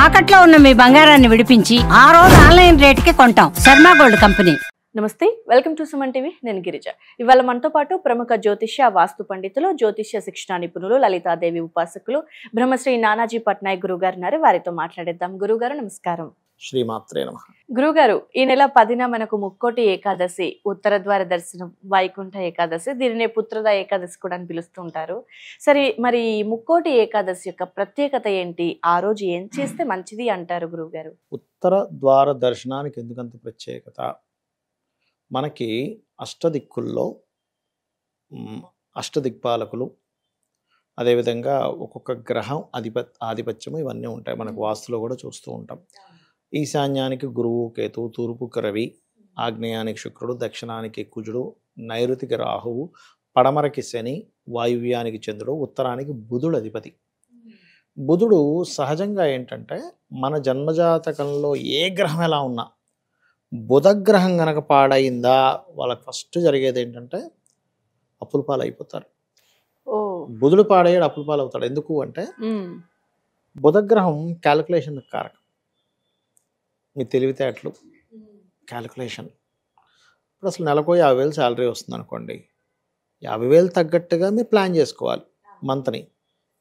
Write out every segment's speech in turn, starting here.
తాకట్లో ఉన్న మీ బంగారాన్ని విడిపించి ఆ రోజు ఆన్లైన్ రేటుకి కొంటాం. Sharma gold company. నమస్తే, వెల్కమ్ టు సుమన్ టీవీ. నేను గిరిజ. ఇవాళ మనతో పాటు ప్రముఖ జ్యోతిష్య వాస్తు పండితులు, జ్యోతిష్య శిక్షణ నిపుణులు, లలితాదేవి ఉపాసకులు బ్రహ్మశ్రీ నానాజీ పట్నాయక్ గురువు గారు ఉన్నారు. వారితో మాట్లాడేద్దాం. గురుగారు నమస్కారం. శ్రీమాత్రే నమః. గురుగారు, ఈ నెల 10న మనకు ముక్కోటి ఏకాదశి, ఉత్తర ద్వార దర్శనం, వైకుంఠ ఏకాదశి, దీనినే పుత్రద ఏకాదశి కూడా అని పిలుస్తూ ఉంటారు. సరే, మరి ముక్కోటి ఏకాదశి యొక్క ప్రత్యేకత ఏంటి? ఆ రోజు ఏం చేస్తే మంచిది అంటారు గురువుగారు? ఉత్తర ద్వార దర్శనానికి ఎందుకంత ప్రత్యేకత? మనకి అష్టదిక్కుల్లో అష్టదిక్పాలకులు, అదేవిధంగా ఒక్కొక్క గ్రహం ఆధిపత్యము ఇవన్నీ ఉంటాయి. మనకు వాస్తులో కూడా చూస్తూ ఉంటాం. ఈశాన్యానికి గురువు కేతువు, తూర్పుకి రవి, ఆగ్నేయానికి శుక్రుడు, దక్షిణానికి కుజుడు, నైరుతికి రాహువు, పడమరకి శని, వాయువ్యానికి చంద్రుడు, ఉత్తరానికి బుధుడు అధిపతి. బుధుడు సహజంగా ఏంటంటే మన జన్మజాతకంలో ఏ గ్రహం ఎలా ఉన్నా బుధగ్రహం గనక పాడైందా వాళ్ళకి ఫస్ట్ జరిగేది ఏంటంటే అప్పుల పాలు అయిపోతారు. బుధుడు పాడయ్యాడు, అప్పుల పాలు అవుతాడు. ఎందుకు అంటే బుధగ్రహం క్యాలిక్యులేషన్ కారకం. మీ తెలివితేటలు, క్యాలిక్యులేషన్. ఇప్పుడు అసలు నెలకు 50,000 శాలరీ వస్తుంది అనుకోండి, 50,000 తగ్గట్టుగా మీరు ప్లాన్ చేసుకోవాలి. మంత్ని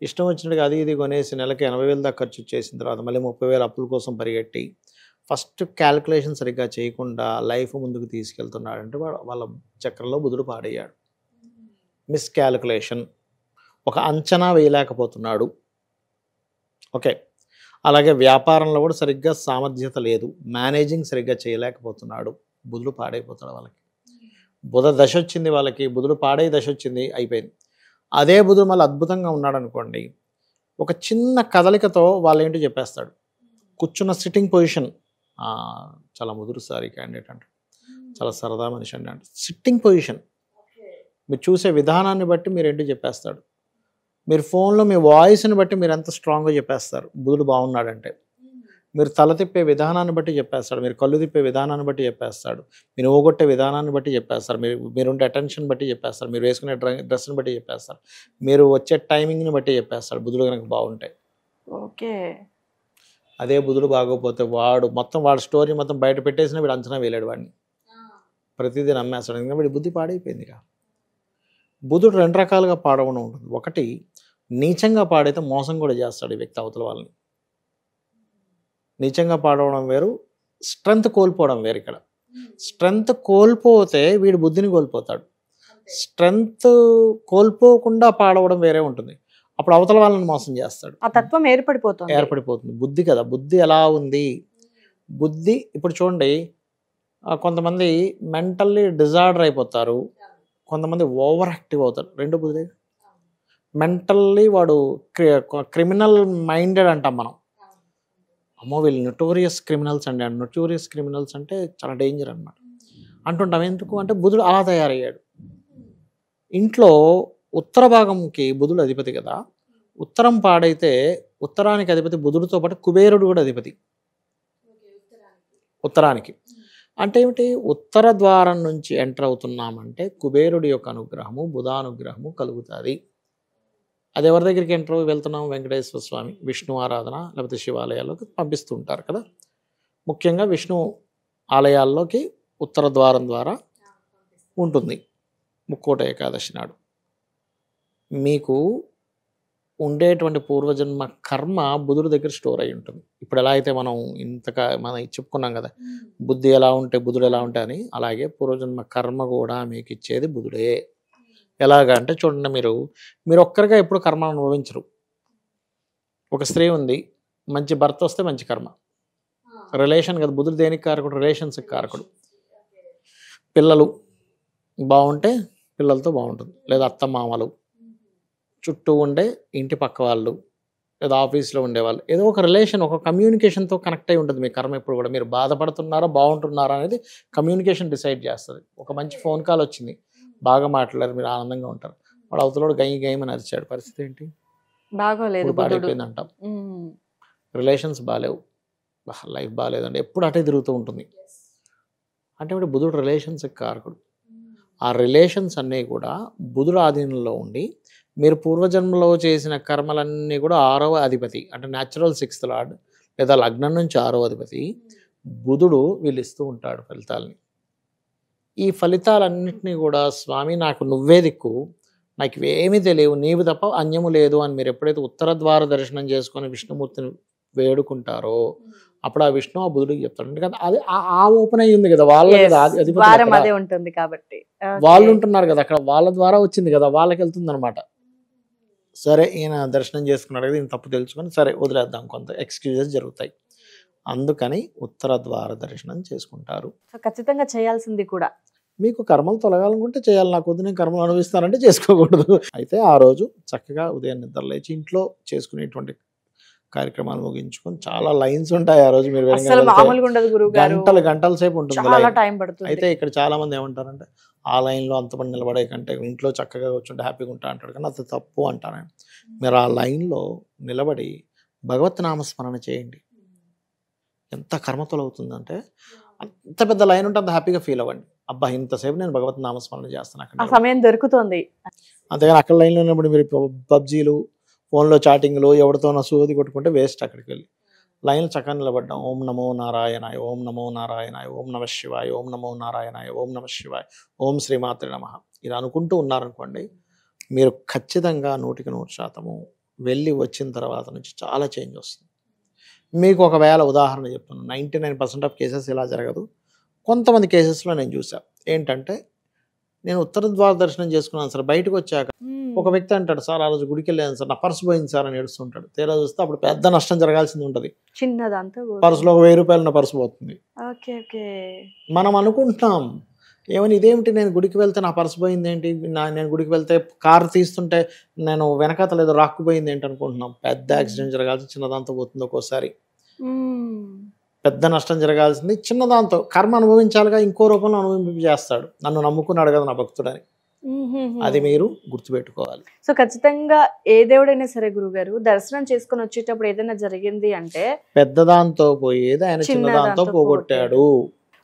ఇష్టం వచ్చినట్టుగా అది ఇది కొనేసి నెలకి 80,000 దాకా ఖర్చు చేసిన తర్వాత మళ్ళీ 30,000 అప్పుల కోసం పరిగెట్టి ఫస్ట్ క్యాలిక్యులేషన్ సరిగ్గా చేయకుండా లైఫ్ ముందుకు తీసుకెళ్తున్నాడంటే వాళ్ళ చక్రంలో బుధుడు పాడయ్యాడు. మిస్ క్యాలిక్యులేషన్, ఒక అంచనా వేయలేకపోతున్నాడు. ఓకే, అలాగే వ్యాపారంలో కూడా సరిగ్గా సామర్థ్యత లేదు, మేనేజింగ్ సరిగ్గా చేయలేకపోతున్నాడు, బుధుడు పాడైపోతాడు. వాళ్ళకి బుధ దశ వచ్చింది, వాళ్ళకి బుధుడు పాడై దశ వచ్చింది, అయిపోయింది. అదే బుధుడు మళ్ళీ అద్భుతంగా ఉన్నాడు అనుకోండి, ఒక చిన్న కదలికతో వాళ్ళు ఏంటో చెప్పేస్తాడు. కూర్చున్న సిట్టింగ్ పొజిషన్, చాలా ముదురుసారి క్యాండిడేట్ అంట, చాలా సరదా మనిషి అండి అంటే సిట్టింగ్ పొజిషన్ మీరు చూసే విధానాన్ని బట్టి మీరు ఏంటో చెప్పేస్తాడు. మీరు ఫోన్లో మీ వాయిస్ని బట్టి మీరు ఎంత స్ట్రాంగ్గా చెప్పేస్తారు బుధుడు బాగున్నాడంటే. మీరు తల తిప్పే విధానాన్ని బట్టి చెప్పేస్తాడు, మీరు కళ్ళు తిప్పే విధానాన్ని బట్టి చెప్పేస్తాడు, మీరు ఊగొట్టే విధానాన్ని బట్టి చెప్పేస్తారు, మీరుండే అటెన్షన్ బట్టి చెప్పేస్తారు, మీరు వేసుకునే డ్రెస్ని బట్టి చెప్పేస్తారు, మీరు వచ్చే టైమింగ్ని బట్టి చెప్పేస్తాడు బుధుడు కనుక బాగుంటాయి. ఓకే, అదే బుధుడు బాగోపోతే వాడు స్టోరీ మొత్తం బయట పెట్టేసినా వీడు అంచనా వేయలేడు, వాడిని ప్రతిదీ నమ్మేస్తాడు. ఇంకా వీడి బుద్ధి పాడైపోయింది. ఇక బుధుడు 2 రకాలుగా పాడవడం ఉంటుంది. ఒకటి, నీచంగా పాడైతే మోసం కూడా చేస్తాడు ఈ వ్యక్తి అవతల వాళ్ళని. నీచంగా పాడవడం వేరు, స్ట్రెంగ్త్ కోల్పోవడం వేరు. ఇక్కడ స్ట్రెంగ్త్ కోల్పోతే వీడి బుద్ధిని కోల్పోతాడు. స్ట్రెంగ్త్ కోల్పోకుండా పాడవడం వేరే ఉంటుంది. అప్పుడు అవతల వాళ్ళని మోసం చేస్తాడు. ఆ తత్వం ఏర్పడిపోతుంది. బుద్ధి కదా, బుద్ధి ఎలా ఉంది? బుద్ధి ఇప్పుడు చూడండి, కొంతమంది మెంటల్లీ డిజార్డర్ అయిపోతారు, కొంతమంది ఓవర్ యాక్టివ్ అవుతారు. రెండు బుద్ధి. మెంటల్లీ వాడు క్రిమినల్ మైండెడ్ అంటాం మనం. అమ్మో వీళ్ళు నొటోరియస్ క్రిమినల్స్ అండి. నొటోరియస్ క్రిమినల్స్ అంటే చాలా డేంజర్ అనమాట అంటుంటాం. ఎందుకు అంటే బుధుడు అలా తయారయ్యాడు. ఇంట్లో ఉత్తర భాగంకి బుధుడు అధిపతి కదా, ఉత్తరం పాడైతే ఉత్తరానికి అధిపతి బుధుడితో పాటు కుబేరుడు కూడా అధిపతి ఉత్తరానికి. అంటే ఏమిటి? ఉత్తర ద్వారం నుంచి ఎంటర్ అవుతున్నామంటే కుబేరుడి యొక్క అనుగ్రహము, బుధానుగ్రహము కలుగుతుంది. అది ఎవరి దగ్గరికి ఎంటర్ వెళ్తున్నాం? వెంకటేశ్వర స్వామి, విష్ణు ఆరాధన లేకపోతే శివాలయాల్లోకి పంపిస్తూ ఉంటారు కదా. ముఖ్యంగా విష్ణు ఆలయాల్లోకి ఉత్తర ద్వారం ద్వారా ఉంటుంది ముక్కోట ఏకాదశి నాడు. మీకు ఉండేటువంటి పూర్వజన్మ కర్మ బుధుడి దగ్గర స్టోర్ అయి ఉంటుంది. ఇప్పుడు ఎలా అయితే మనం చెప్పుకున్నాం కదా, బుద్ధి ఎలా ఉంటే బుధుడు ఎలా ఉంటే అని, అలాగే పూర్వజన్మ కర్మ కూడా మీకు ఇచ్చేది బుధుడే. ఎలాగా అంటే చూడండి, మీరు ఒక్కరిగా ఎప్పుడు కర్మ అనుభవించరు. ఒక స్త్రీ ఉంది, మంచి భర్త వస్తే మంచి కర్మ. రిలేషన్ కదా, బుధుడు దేనికి కారకుడు? రిలేషన్స్కి కారకుడు. పిల్లలు బాగుంటే పిల్లలతో బాగుంటుంది, లేదా అత్త మామలు, చుట్టూ ఉండే ఇంటి పక్క వాళ్ళు, లేదా ఆఫీస్లో ఉండేవాళ్ళు, ఏదో ఒక రిలేషన్, ఒక కమ్యూనికేషన్తో కనెక్ట్ అయి ఉంటుంది మీ కర్మ. ఎప్పుడు కూడా మీరు బాధపడుతున్నారా బాగుంటున్నారా అనేది కమ్యూనికేషన్ డిసైడ్ చేస్తుంది. ఒక మంచి ఫోన్ కాల్ వచ్చింది, బాగా మాట్లాడారు, మీరు ఆనందంగా ఉంటారు. వాడు అవతలోడు గైమని అరిచాడు, పరిస్థితి ఏంటి? బాగోలేదు, పాడైపోయింది అంటాం. రిలేషన్స్ బాగాలేవు, లైఫ్ బాగాలేదండి, ఎప్పుడు అటే తిరుగుతూ ఉంటుంది. అంటే ఇప్పుడు బుధుడు రిలేషన్స్కి కారకుడు. ఆ రిలేషన్స్ అన్నీ కూడా బుధుడు ఆధీనంలో ఉండి మీరు పూర్వజన్మలో చేసిన కర్మలన్నీ కూడా 6వ అధిపతి అంటే న్యాచురల్ 6th లార్డ్ లేదా లగ్నం నుంచి 6వ అధిపతి బుధుడు వీళ్ళు ఇస్తూ ఉంటాడు ఫలితాలని. ఈ ఫలితాలన్నింటినీ కూడా స్వామి నాకు నువ్వే దిక్కు, నాకు ఇవేమీ తెలియవు, నీవు తప్ప అన్యము లేదు అని మీరు ఎప్పుడైతే ఉత్తర ద్వార దర్శనం చేసుకొని విష్ణుమూర్తిని వేడుకుంటారో అప్పుడు ఆ విష్ణు ఆ బుధుడికి చెప్తాడు. ఎందుకంటే అది ఆ ఓపెన్ అయ్యి ఉంది కదా, వాళ్ళ Yes, కదా అధిపతి ద్వారం అక్కడ. అదే ఉంటుంది కాబట్టి. Okay. వాళ్ళు ఉంటున్నారు కదా అక్కడ, వాళ్ళ ద్వారా వచ్చింది కదా, వాళ్ళకి వెళ్తుంది అనమాట. సరే ఈయన దర్శనం చేసుకున్నాడు కదా, ఈయన తప్పు తెలుసుకొని సరే వదిలేద్దాం, కొంత ఎక్స్క్యూజెస్ జరుగుతాయి. అందుకని ఉత్తర ద్వార దర్శనం చేసుకుంటారు. సో ఖచ్చితంగా చేయాల్సింది కూడా. మీకు కర్మలు తొలగాలనుకుంటే చేయాలి, నాకు వద్దు నేను కర్మలు అనుభవిస్తానంటే చేసుకోకూడదు. అయితే ఆ రోజు చక్కగా ఉదయం నిద్ర లేచి ఇంట్లో చేసుకునేటువంటి కార్యక్రమాలు ముగించుకొని, చాలా లైన్స్ ఉంటాయి ఆ రోజు. మీరు అసలు మామూలుగా ఉండదు గురువు గారు, గంటల సేపు ఉంటుంది చాలా line. టైం పడుతుంది. అయితే ఇక్కడ చాలా మంది ఏమంటారంటే ఆ లైన్లో అంతమంది నిలబడే కంటే ఇంట్లో చక్కగా కూర్చుంటే హ్యాపీగా ఉంటా అంటాడు, కానీ అది తప్పు అంటాను నేను. మీరు ఆ లైన్లో నిలబడి భగవత్ నామస్మరణ చేయండి. ఎంత కర్మతలు అవుతుందంటే, అంత పెద్ద లైన్ ఉంటే అంత హ్యాపీగా ఫీల్ అవ్వండి. అబ్బా ఇంతసేపు నేను భగవత్ నామస్మరణ చేస్తాను ఆ అక్కడ. సమయం దొరుకుతుంది. అంతేగాని అక్కడ లైన్లో ఉన్నప్పుడు మీరు పబ్జీలు, ఫోన్లో చాటింగ్లు, ఎవరితోనో సోది కొట్టుకుంటే వేస్ట్. అక్కడికి వెళ్ళి లైన్లు చక్కగా నిలబడ్డాం. ఓం నమో నారాయణాయ, ఓం నమో నారాయణాయ, ఓం నమ శివాయ, ఓం నమో నారాయణాయ, ఓం నమ శివాయ, ఓం శ్రీమాత్రే నమః ఇలా అనుకుంటూ ఉన్నారనుకోండి, మీరు ఖచ్చితంగా 100% వెళ్ళి వచ్చిన తర్వాత నుంచి చాలా చేంజ్ వస్తుంది. మీకు ఒకవేళ ఉదాహరణ చెప్తున్నాను, 99% ఆఫ్ కేసెస్ ఇలా జరగదు. కొంతమంది కేసెస్లో నేను చూసాను. ఏంటంటే నేను ఉత్తర ద్వార దర్శనం చేసుకున్నాను సార్, బయటకు వచ్చాక ఒక వ్యక్తి అంటాడు, సార్ ఆ రోజు గుడికి వెళ్ళాను సార్, నా పర్సు పోయింది సార్ అని ఏడుస్తుంటాడు. తీరా చూస్తే అప్పుడు పెద్ద నష్టం జరగాల్సింది ఉంటుంది. చిన్నదంతా పర్సులో ఒక 1000 రూపాయలు ఉన్న పర్సు పోతుంది. Okay okay. మనం అనుకుంటున్నాం ఏమని, ఇదేమిటి నేను గుడికి వెళ్తే నా పర్సు పోయింది ఏంటి, నేను గుడికి వెళ్తే కారు తీస్తుంటే నేను వెనకాతల ఏదో రాక్కుపోయింది ఏంటి అనుకుంటున్నాం. పెద్ద యాక్సిడెంట్ జరగాల్సి చిన్నదాంతో పోతుంది. ఒక్కోసారి పెద్ద నష్టం జరగాల్సింది చిన్నదాంతో. కర్మ అనుభవించాలిగా, ఇంకో రూపంలో అనుభవించేస్తాడు. నన్ను నమ్ముకున్నాడు కదా నా భక్తుడని. అది మీరు గుర్తుపెట్టుకోవాలి. సో ఖచ్చితంగా ఏ దేవుడైనా సరే గురుగారు, దర్శనం చేసుకొని వచ్చేటప్పుడు ఏదైనా జరిగింది అంటే పెద్దదాంతో పోయేది ఆయన చిన్నదాంతో పోగొట్టాడు.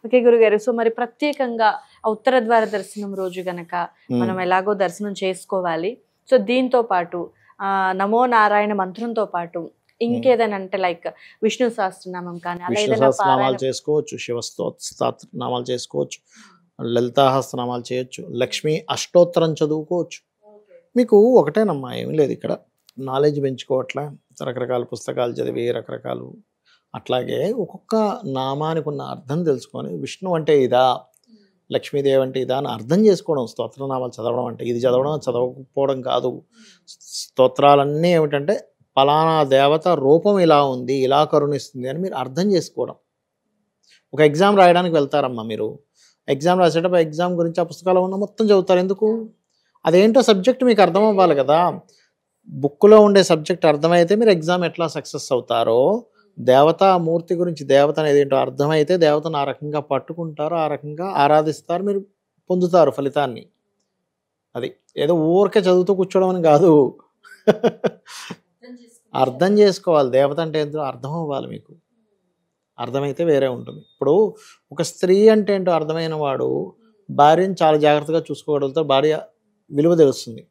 ఓకే గురుగారు. సో మరి ప్రత్యేకంగా ఆ ఉత్తర ద్వార దర్శనం రోజు గనక మనం ఎలాగో దర్శనం చేసుకోవాలి. సో దీంతో పాటు నమో నారాయణ మంత్రంతో పాటు ఇంకేదైనా అంటే లైక్ విష్ణు సహస్రనామం కానీ అలా విష్ణు ఏదైనా సహస్రనామాలు చేసుకోవచ్చు, శివస్తోత్రనామాలు చేసుకోవచ్చు, లలితాహస్రనామాలు చేయొచ్చు, లక్ష్మీ అష్టోత్తరం చదువుకోవచ్చు. మీకు ఒకటేనమ్మా, ఏమి లేదు ఇక్కడ నాలెడ్జ్ పెంచుకోవట్లే, రకరకాల పుస్తకాలు చదివి రకరకాలు. అట్లాగే ఒక్కొక్క నామానికి ఉన్న అర్థం తెలుసుకొని, విష్ణు అంటే ఇదా, లక్ష్మీదేవి అంటే ఇదా అని అర్థం చేసుకోవడం. స్తోత్రనామాలు చదవడం అంటే ఇది చదవడం చదవకపోవడం కాదు. స్తోత్రాలన్నీ ఏమిటంటే ఫలానా దేవత రూపం ఇలా ఉంది, ఇలా కరుణిస్తుంది అని మీరు అర్థం చేసుకోవడం. ఒక ఎగ్జామ్ రాయడానికి వెళ్తారమ్మా, మీరు ఎగ్జామ్ రాసేటప్పుడు ఎగ్జామ్ గురించి ఆ పుస్తకాలు ఉన్న మొత్తం చదువుతారు. ఎందుకు? అదేంటో సబ్జెక్ట్ మీకు అర్థం అవ్వాలి కదా. బుక్లో ఉండే సబ్జెక్ట్ అర్థమైతే మీరు ఎగ్జామ్ ఎట్లా సక్సెస్ అవుతారో, దేవతా మూర్తి గురించి దేవత అనేది ఏంటో అర్థమైతే దేవతను ఆ రకంగా పట్టుకుంటారు, ఆ రకంగా ఆరాధిస్తారు, మీరు పొందుతారు ఫలితాన్ని. అది ఏదో ఊరికే చదువుతూ కూర్చోవడం అని కాదు. అర్థం చేసుకోవాలి. దేవత అంటే ఏంటో అర్థం అవ్వాలి మీకు. అర్థమైతే వేరే ఉంటుంది. ఇప్పుడు ఒక స్త్రీ అంటే ఏంటో అర్థమైన వాడు భార్యను చాలా జాగ్రత్తగా చూసుకోగలుగుతారు, భార్య విలువ తెలుస్తుంది.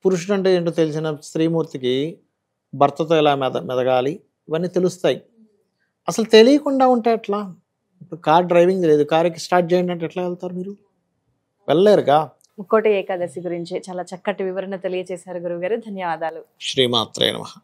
పురుషుడు అంటే ఏంటో తెలిసిన స్త్రీమూర్తికి భర్తతో ఎలా మెదగాలి ఇవన్నీ తెలుస్తాయి. అసలు తెలియకుండా ఉంటే ఎట్లా? ఇప్పుడు కార్ డ్రైవింగ్ లేదు, కారుకి స్టార్ట్ చేయండి అంటే ఎట్లా వెళ్తారు? మీరు వెళ్ళలేరుగా. ముక్కోటి ఏకాదశి గురించి చాలా చక్కటి వివరణ తెలియజేశారు గురుగారు. ధన్యవాదాలు. శ్రీమాత్రే నమః.